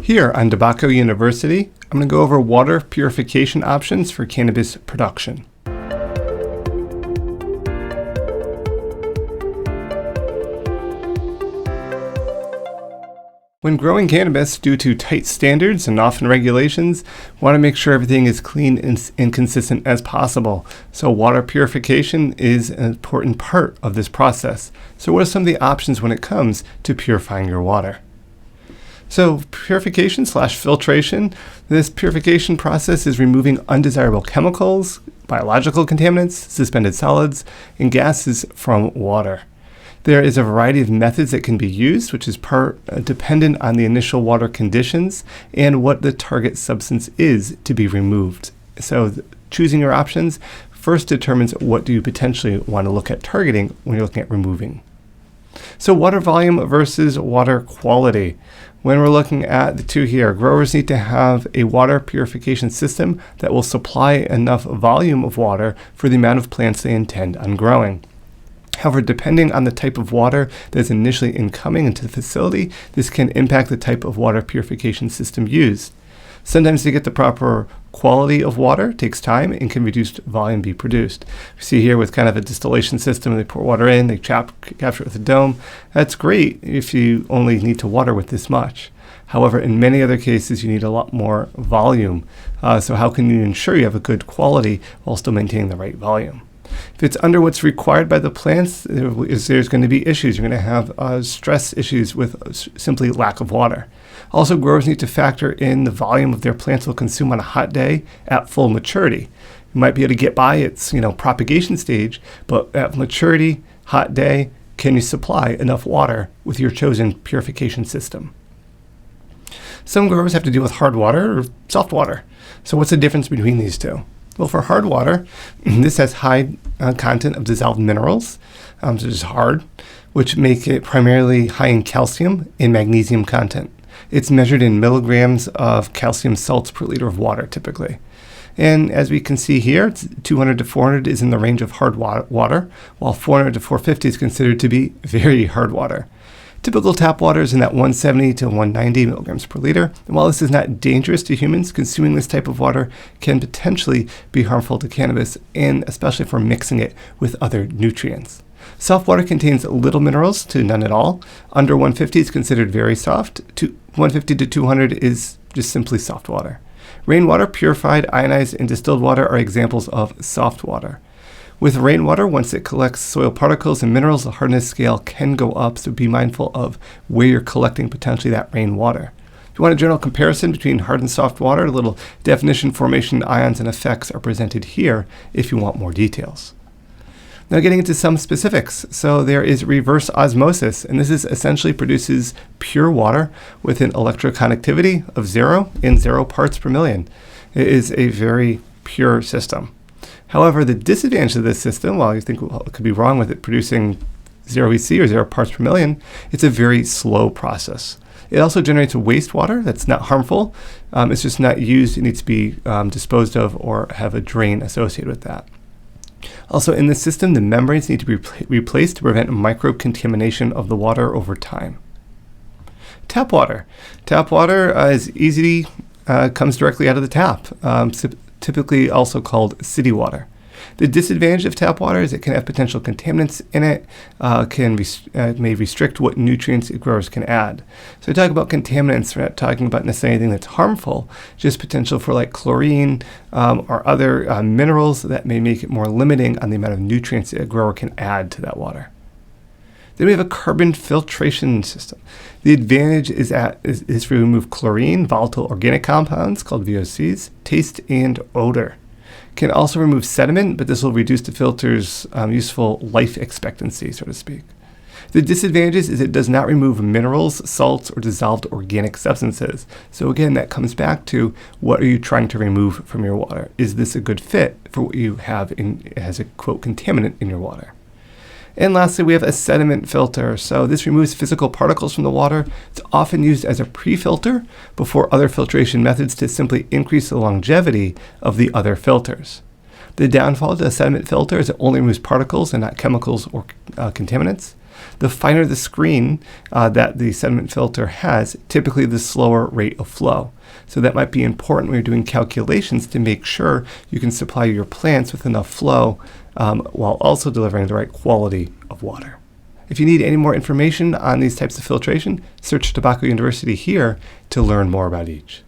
Here on DeBacco University, I'm going to go over water purification options for cannabis production. When growing cannabis, due to tight standards and often regulations, we want to make sure everything is clean and consistent as possible. So water purification is an important part of this process. So what are some of the options when it comes to purifying your water? So purification / filtration, this purification process is removing undesirable chemicals, biological contaminants, suspended solids, and gases from water. There is a variety of methods that can be used, which is dependent on the initial water conditions and what the target substance is to be removed. So choosing your options first determines what do you potentially want to look at targeting when you're looking at removing. So water volume versus water quality. When we're looking at the two here, growers need to have a water purification system that will supply enough volume of water for the amount of plants they intend on growing. However, depending on the type of water that's initially incoming into the facility, this can impact the type of water purification system used. Sometimes to get the proper quality of water takes time and can reduced volume be produced. We see here with kind of a distillation system, they pour water in, they capture it with a dome. That's great if you only need to water with this much. However, in many other cases, you need a lot more volume. So how can you ensure you have a good quality while still maintaining the right volume? If it's under what's required by the plants, there's going to be issues. You're going to have stress issues with simply lack of water. Also, growers need to factor in the volume of their plants will consume on a hot day at full maturity. You might be able to get by its propagation stage, but at maturity, hot day, can you supply enough water with your chosen purification system? Some growers have to deal with hard water or soft water. So what's the difference between these two? Well, for hard water, this has high content of dissolved minerals, so it's hard, which make it primarily high in calcium and magnesium content. It's measured in milligrams of calcium salts per liter of water, typically. And as we can see here, 200 to 400 is in the range of hard water, while 400 to 450 is considered to be very hard water. Typical tap water is in that 170 to 190 milligrams per liter. And while this is not dangerous to humans, consuming this type of water can potentially be harmful to cannabis, and especially for mixing it with other nutrients. Soft water contains little minerals to none at all. Under 150 is considered very soft. 150 to 200 is just simply soft water. Rainwater, purified, ionized, and distilled water are examples of soft water. With rainwater, once it collects soil particles and minerals, the hardness scale can go up, so be mindful of where you're collecting potentially that rainwater. If you want a general comparison between hard and soft water, a little definition, formation, ions, and effects are presented here if you want more details. Now getting into some specifics. So there is reverse osmosis, and this is essentially produces pure water with an electroconductivity of 0 in 0 parts per million. It is a very pure system. However, the disadvantage of this system, while you think it could be wrong with it producing 0 EC or 0 parts per million, it's a very slow process. It also generates wastewater that's not harmful. It's just not used. It needs to be disposed of or have a drain associated with that. Also, in this system, the membranes need to be replaced to prevent microcontamination of the water over time. Tap water. Tap water is easy, comes directly out of the tap. Typically also called city water. The disadvantage of tap water is it can have potential contaminants in it, may restrict what nutrients growers can add. So we talk about contaminants, we're not talking about necessarily anything that's harmful, just potential for like chlorine or other minerals that may make it more limiting on the amount of nutrients a grower can add to that water. Then we have a carbon filtration system. The advantage is to remove chlorine, volatile organic compounds called VOCs, taste, and odor. Can also remove sediment, but this will reduce the filter's useful life expectancy, so to speak. The disadvantage is it does not remove minerals, salts, or dissolved organic substances. So again, that comes back to what are you trying to remove from your water? Is this a good fit for what you have as a quote contaminant in your water? And lastly, we have a sediment filter. So this removes physical particles from the water. It's often used as a pre-filter before other filtration methods to simply increase the longevity of the other filters. The downfall to a sediment filter is it only removes particles and not chemicals or contaminants. The finer the screen that the sediment filter has, typically the slower rate of flow. So that might be important when you're doing calculations to make sure you can supply your plants with enough flow while also delivering the right quality of water. If you need any more information on these types of filtration, search DeBacco University here to learn more about each.